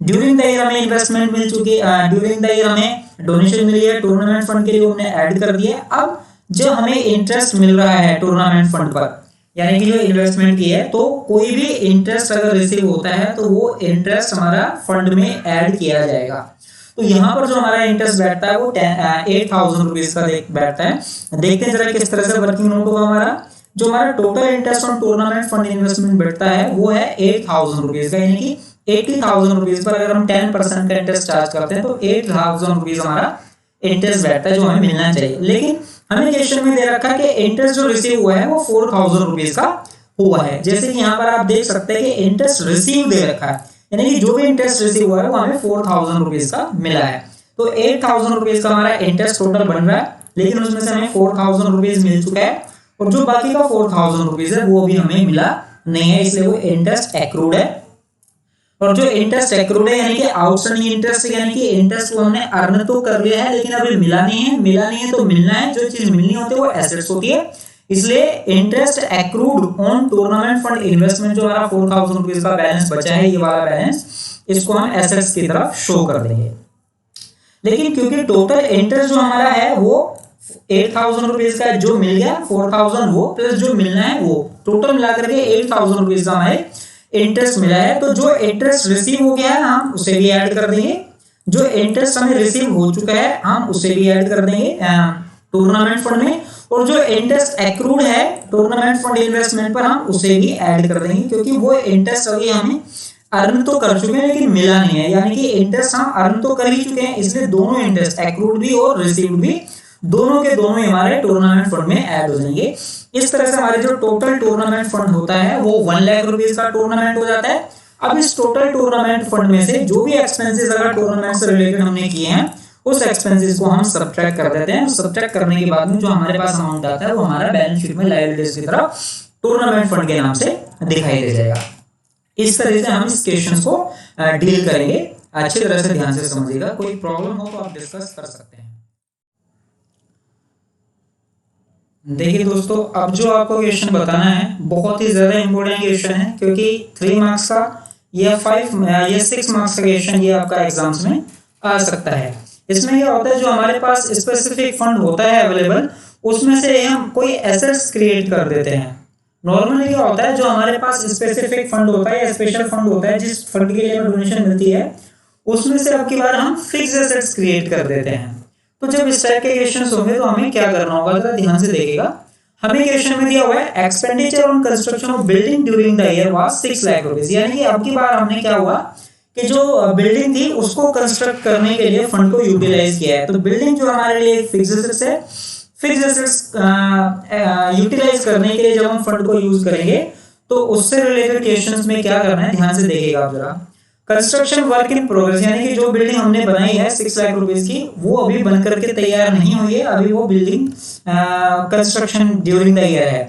ड्यूरिंग द ईयर हमें इन्वेस्टमेंट मिल चुकी है, ड्यूरिंग द ईयर हमें डोनेशन मिली है, टूर्नामेंट फंड के लिए हमने ऐड कर दिया। अब जो हमें इंटरेस्ट मिल रहा है टूर्नामेंट फंड पर, यानी कि जो इन्वेस्टमेंट की है, तो कोई भी इंटरेस्ट अगर रिसीव होता है तो वो इंटरेस्ट हमारा फंड में ऐड किया जाएगा। तो यहाँ पर जो हमारा इंटरेस्ट बैठता है वो 8,000 रुपीज का बैठता है। देखते हैं जरा किस तरह से वर्किंग नोट होगा हमारा। जो हमारा total interest on tournament fund investment बैठता है वो है 8,000 रुपीज का, यानी कि 80,000 रुपीज पर अगर हम 10% का इंटरेस्ट चार्ज करते हैं तो 8,000 रुपीज हमारा इंटरेस्ट बैठता है जो हमें मिलना चाहिए। लेकिन हमें क्वेश्चन में दे रखा है कि इंटरेस्ट जो रिसीव हुआ है वो 4,000 रुपीज का हुआ है। जैसे कि यहाँ पर आप देख सकते हैं कि इंटरेस्ट रिसीव दे रखा है, यानी कि जो भी इंटरेस्ट रिसीव हुआ है वो हमें 4,000 रुपीज का मिला है। तो 8,000 रुपीज का हमारा इंटरेस्ट टोटल बन रहा है, लेकिन उसमें से हमें 4,000 रुपीज मिल चुका है और जो बाकी का 4,000 रुपीज है वो भी हमें मिला नहीं है, इसलिए वो इंटरेस्ट एक्रूड है। और जो इंटरेस्ट एक्रूड है यानी कि आउटस्टैंडिंग इंटरेस्ट, यानी कि इंटरेस्ट को हमने अर्न तो कर लिया है लेकिन अभी मिला नहीं है तो मिलना है। जो चीज मिलनी होती है वो एसेट्स होती है, इसलिए interest accrued on tournament fund investment जो हमारा 4,000 रुपीज का बैलेंस बचा है, ये वाला बैलेंस, इसको हम एसेट्स की तरफ शो कर देंगे। लेकिन क्योंकि टोटल इंटरेस्ट जो हमारा है वो 8,000 रुपीज का जो मिल गया, 4,000 वो प्लस जो मिलना है वो, टोटल मिलाकर के 8,000 रुपीज का हमारे इंटरेस्ट मिला है। तो जो इंटरेस्ट रिसीव हो गया है हम उसे भी ऐड कर देंगे, जो इंटरेस्ट हमें रिसीव हो चुका है हम उसे भी ऐड कर देंगे टूर्नामेंट फंड में, और जो इंटरेस्ट एक्रूड है टूर्नामेंट फंड इन्वेस्टमेंट पर हम उसे भी ऐड कर देंगे, क्योंकि वो इंटरेस्ट अभी हमें अर्न तो कर चुके हैं लेकिन मिला नहीं है, यानी कि इंटरेस्ट हम अर्न तो कर ही चुके हैं, इसलिए दोनों इंटरेस्ट एक्रूड भी और रिसीव्ड भी दोनों के दोनों हमारे टूर्नामेंट फंड में ऐड हो जाएंगे। इस तरह से हमारे जो टोटल टूर्नामेंट फंड होता है वो 1 लाख रुपीज का टूर्नामेंट हो जाता है। अब इस टोटल टूर्नामेंट फंड में से जो भी एक्सपेंसेस अगर टूर्नामेंट से रिलेटेड हमने किए हैं उस एक्सपेंसेस को हम सब्ट्रैक्ट कर देते हैं। सब्ट्रैक्ट करने के बाद में जो हमारे पास अमाउंट आता है वो हमारा बैलेंस शीट में लायबिलिटीज की तरफ टूर्नामेंट फंड के नाम से दिखाई दे जाएगा। इस तरह से हम इस क्वेश्चन को डील करेंगे। अच्छी तरह से ध्यान से समझिएगा, कोई प्रॉब्लम हो तो आप डिस्कस कर सकते हैं। देखिए दोस्तों, अब जो आपको क्वेश्चन बताना है बहुत ही ज्यादा इंपॉर्टेंट क्वेश्चन है, क्योंकि 3 मार्क्स का या 6 मार्क्स का क्वेश्चन ये आपका एग्जाम्स में आ सकता है। इसमें क्या होता है, जो हमारे पास स्पेसिफिक फंड होता है अवेलेबल, उसमें से हम कोई एसेट्स क्रिएट कर देते हैं। नॉर्मली क्या होता है, जो हमारे पास स्पेसिफिक फंड होता है या स्पेशल फंड होता है, जिस फंड के लिए डोनेशन मिलती है, उसमें से अब की बार हम फिक्स एसेट्स क्रिएट कर देते हैं। तो जब इस टाइप के क्वेश्चंस होंगे तो हमें क्या करना होगा, जरा ध्यान से देखिएगा। हमें क्वेश्चन में दिया हुआ है expenditure on construction of building during the year was 6 lakh rupees, यानी कि अब की बार हमने क्या हुआ कि जो बिल्डिंग थी उसको कंस्ट्रक्ट करने के लिए फंड को यूटिलाइज किया है। तो बिल्डिंग जो हमारे लिए फिक्स एसेट्स है, फिक्स एसेट्स यूटिलाइज करने के लिए जब हम फंड को यूज करेंगे तो उससे रिलेटेड क्वेश्चंस में क्या करना है, ध्यान से देखिएगा आप जरा। कंस्ट्रक्शन वर्क इन प्रोग्रेस, यानी कि जो बिल्डिंग हमने बनाई है 6 लाख रुपीस की, वो अभी बन करके तैयार नहीं हुई है, अभी वो building construction during the year है।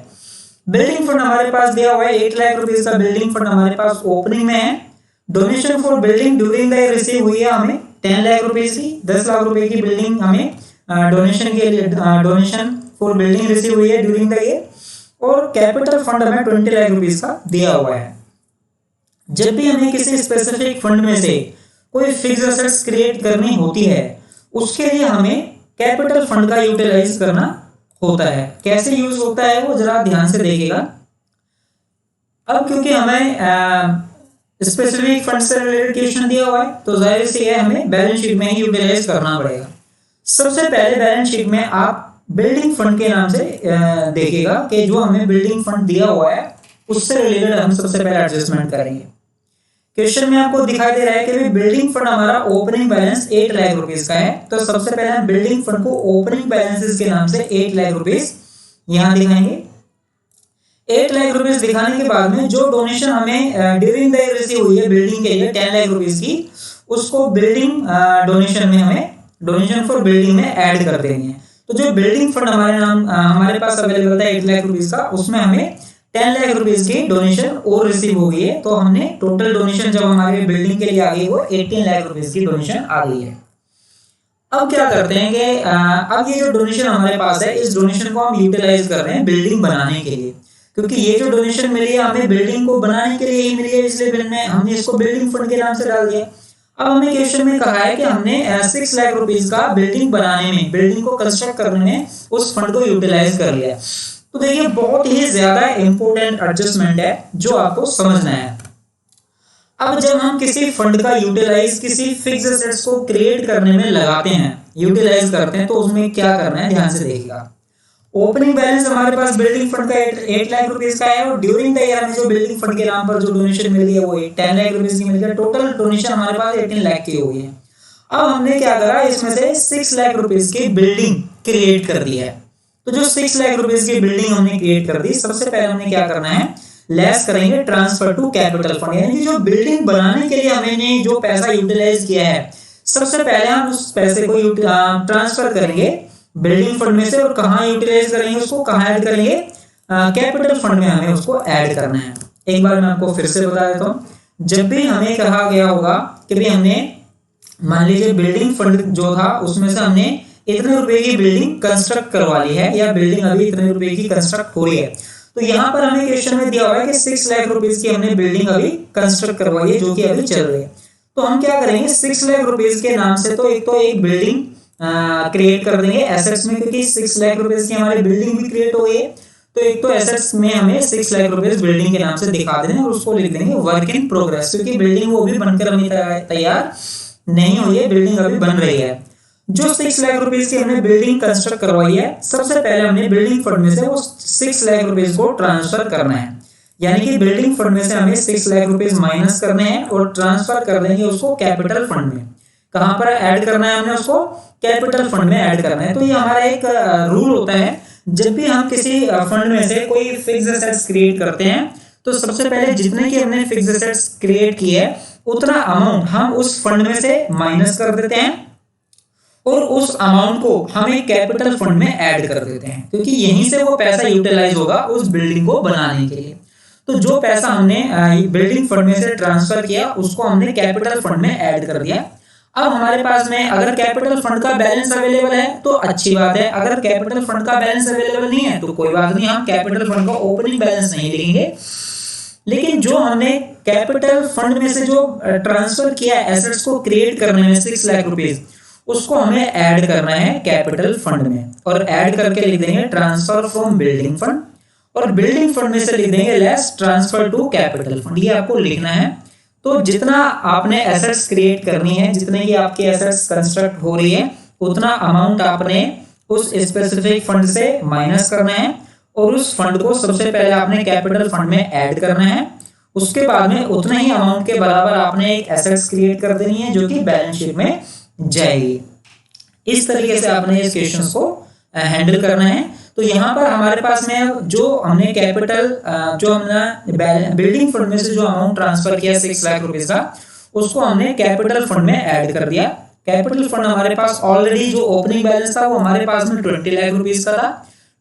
बिल्डिंग फंड हमारे पास दिया हुआ है 8 लाख रुपीस का बिल्डिंग फंड हमारे पास ओपनिंग में है। Donation for building during the year receive हुई है हमें 10 लाख रुपीस की, 10 लाख रुपए की बिल्डिंग हमें डोनेशन के लिए डोनेशन फॉर बिल्डिंग रिसीव हुई है ड्यूरिंग द ईयर। और कैपिटल फंड हमें 20 लाख रुपीस का दिया हुआ है। जब भी हमें किसी स्पेसिफिक फंड में से कोई फिक्स एसेट्स क्रिएट करनी होती है, उसके लिए हमें कैपिटल फंड का यूटिलाइज करना होता है। कैसे यूज होता है वो जरा ध्यान से देखिएगा। अब क्योंकि हमें स्पेसिफिक फंड से रिलेटेड क्वेश्चन दिया हुआ है, तो जाहिर सी है हमें बैलेंस शीट में ही यूटिलाइज करना पड़ेगा। सबसे पहले बैलेंस शीट में आप बिल्डिंग फंड के नाम से देखिएगा कि जो हमें बिल्डिंग फंड दिया हुआ है उससे रिलेटेड हम सबसे पहले एडजस्टमेंट करेंगे। क्वेश्चन में आपको दिखाई दे रहा है कि बिल्डिंग फंड हमारा ओपनिंग बैलेंस 8 लाख रुपीस का है, तो सबसे पहले हम बिल्डिंग फंड को ओपनिंग बैलेंसेस के नाम से 8 लाख रुपीस यहां दिखाएंगे। 8 लाख रुपीस दिखाने के बाद में जो डोनेशन हमें ड्यूरिंग द ईयर रिसीव हुई है बिल्डिंग के लिए 10 लाख रुपीस की, उसको बिल्डिंग डोनेशन में हमें डोनेशन फॉर बिल्डिंग में ऐड कर देंगे। तो जो बिल्डिंग फंड हमारे पास अवेलेबल था 8 लाख रुपीस का, उसमें हमें 10 लाख रुपीस की डोनेशन और रिसीव हो गई है। तो हमने टोटल डोनेशन जब हमारे बिल्डिंग के लिए आ गई वो 18 लाख रुपीस की डोनेशन आ गई है। अब क्या करते हैं कि अब ये जो डोनेशन हमारे पास है, इस डोनेशन को हम यूटिलाइज कर रहे हैं बिल्डिंग बनाने के लिए, क्योंकि ये जो डोनेशन मिली है हमें बिल्डिंग को बनाने के लिए ही मिली है, इसलिए हमने इसको बिल्डिंग फंड के नाम से डाल दिया। अब हमें क्वेश्चन में कहा है कि हमने 6 लाख रुपीस का बिल्डिंग बनाने में, बिल्डिंग को कंस्ट्रक्ट करने में उस फंड को यूटिलाइज कर लिया। तो देखिए बहुत ही ज्यादा इंपॉर्टेंट एडजस्टमेंट है जो आपको समझना है। अब जब हम किसी फंड का यूटिलाइज किसी फिक्स एसेट्स को क्रिएट करने में लगाते हैं, यूटिलाइज करते हैं, तो उसमें क्या करना है ध्यान से देखिएगा। ओपनिंग बैलेंस हमारे पास बिल्डिंग फंड का 8 लाख रुपीस का है, और ड्यूरिंग द ईयर हमें जो बिल्डिंग फंड के नाम पर जो डोनेशन मिली है वो 10 लाख रुपीस की मिली है। टोटल डोनेशन हमारे पास 18 लाख की हो गई है। अब हमने क्या करा, इसमें से 6 लाख रुपीस की बिल्डिंग क्रिएट कर दी है। तो जो 6 लाख रुपीस की बिल्डिंग हमने क्रिएट कर दी, सबसे पहले हमने क्या करना है, लेस करेंगे ट्रांसफर टू कैपिटल फंड, यानी जो बिल्डिंग बनाने के लिए हमने जो पैसा यूटिलाइज किया है, सबसे पहले हम उस पैसे को ट्रांसफर करेंगे बिल्डिंग फंड में से, और कहां यूटिलाइज करेंगे उसको, कहां ऐड करेंगे, कैपिटल फंड में हमें उसको ऐड करना है। एक बार मैं आपको फिर से बता देता हूं। जब भी हमें कहा गया होगा कि भाई हमने मान लीजिए बिल्डिंग फंड जो था उसमें से हमने इतने रुपए की बिल्डिंग कंस्ट्रक्ट करवा ली है, या बिल्डिंग अभी इतने रुपए की कंस्ट्रक्ट हो रही है, तो यहाँ पर हमें क्वेश्चन में दिया हुआ है कि 6 लाख रुपीस की हमने बिल्डिंग अभी कंस्ट्रक्ट करवाई है जो कि अभी चल रही है। तो हम क्या करेंगे, 6 लाख रुपीस के नाम से तो एक बिल्डिंग क्रिएट कर देंगे एसेट्स में, क्योंकि 6 लाख रुपीस की हमारी बिल्डिंग भी क्रिएट हो गई है। तो एक तो एसेट्स में हमें 6 लाख रुपीस बिल्डिंग के नाम से दिखा देंगे, और उसको लिख देंगे वर्क इन प्रोग्रेस, क्योंकि बिल्डिंग वो भी बनकर अभी तैयार नहीं हुई है, बिल्डिंग अभी बन रही है। जो 6 लाख रुपीस की हमने बिल्डिंग कंस्ट्रक्ट करवाई है, सबसे पहले हमने बिल्डिंग फंड में से वो 6 लाख रुपीस को ट्रांसफर करना है, यानी कि बिल्डिंग फंड में से हमें 6 लाख रुपीस माइनस करने हैं और ट्रांसफर कर देंगे उसको कैपिटल फंड में। कहां पर ऐड करना है, हमने उसको कैपिटल फंड में ऐड करना है। तो ये हमारा एक रूल होता है, जब भी हम किसी फंड में से कोई फिक्स एसेट्स क्रिएट करते हैं, तो सबसे पहले जितने की हमने फिक्स एसेट्स क्रिएट की है उतना अमाउंट हम उस फंड में से माइनस कर देते हैं, और उस अमाउंट को हम एक कैपिटल फंड में ऐड कर देते हैं, क्योंकि यहीं से वो पैसा यूटिलाइज होगा उस बिल्डिंग को बनाने के लिए। तो जो पैसा हमने बिल्डिंग फंड में से ट्रांसफर किया उसको हमने कैपिटल फंड में ऐड कर दिया। अब हमारे पास में अगर कैपिटल फंड का बैलेंस अवेलेबल है तो अच्छी बात है, अगर कैपिटल फंड का बैलेंस अवेलेबल नहीं है तो कोई बात नहीं, हम कैपिटल फंड का ओपनिंग बैलेंस नहीं लिखेंगे। लेकिन जो हमने कैपिटल फंड में से जो ट्रांसफर किया एसेट्स को क्रिएट करने में 6 लाख रुपीस, उसको हमें ऐड करना है कैपिटल फंड में, और ऐड करके लिख देंगे ट्रांसफर फ्रॉम बिल्डिंग फंड, और बिल्डिंग फंड में से लिख देंगे less transfer to capital fund. ये आपको लिखना है। तो जितना आपने एसेट्स क्रिएट करनी है, जितने की आपकी एसेट्स कंस्ट्रक्ट हो रही है, उतना अमाउंट आपने उस स्पेसिफिक फंड से माइनस करना है, और उस फंड को सबसे पहले आपने कैपिटल फंड में ऐड करना है। उसके बाद में उतना ही अमाउंट के बराबर आपने एक एसेट्स क्रिएट कर देनी है जो कि बैलेंस शीट में जाएगी। इस तरीके से आपने इस क्वेश्चन को हैंडल करना है। तो यहाँ पर हमारे पास में जो हमने कैपिटल जो हमने बिल्डिंग फंड में से जो अमाउंट ट्रांसफर किया 6 लाख रुपीस का, उसको हमने कैपिटल फंड में ऐड कर दिया। कैपिटल फंड हमारे पास ऑलरेडी जो ओपनिंग बैलेंस था वो हमारे पास में 20 लाख रुपीस का था।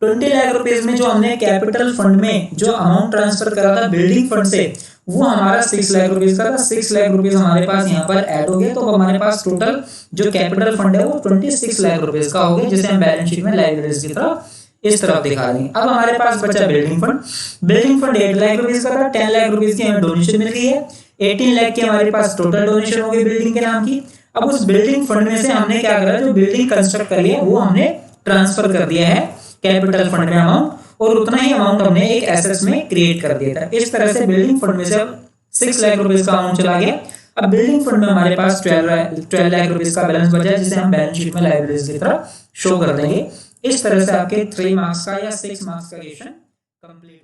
20 लाख रुपीस में जो हमने कैपिटल फंड में जो अमाउंट ट्रांसफर करा था बिल्डिंग फंड से, वो हमारा 6 लाख रुपीस का था। 6 लाख रुपीस हमारे पास यहाँ पर ऐड हो गए, तो हमारे पास टोटल जो कैपिटल फंड है वो 26 लाख रुपीस का हो गया, जिसे हम बैलेंस शीट में लायबिलिटीज की तरफ इस तरफ दिखा देंगे। अब हमारे पास बचा building fund. Building fund 8 lakh rupees का था। 10 लाख रुपीस की हमें डोनेशन मिल गई है। 18 लाख की हमारे पास टोटल डोनेशन हो गई बिल्डिंग के नाम की। अब उस बिल्डिंग फंड में से हमने क्या करा, जो बिल्डिंग कंस्ट्रक्ट करी है वो हमने ट्रांसफर कर दिया है कैपिटल फंड में अमाउंट, और उतना ही अमाउंट हमने एक एसेट्स में क्रिएट कर दिया था। इस तरह से बिल्डिंग फंड में से 6 लाख रुपीस का अमाउंट चला गया। अब बिल्डिंग फंड में हमारे पास 12 लाख रुपीस का बैलेंस बचा है, जिसे हम बैलेंस शीट में लायबिलिटीज की तरफ शो कर देंगे। इस तरह से आपके 3 मार्क्स का या 6 मार्क्स का क्वेश्चन कंप्लीट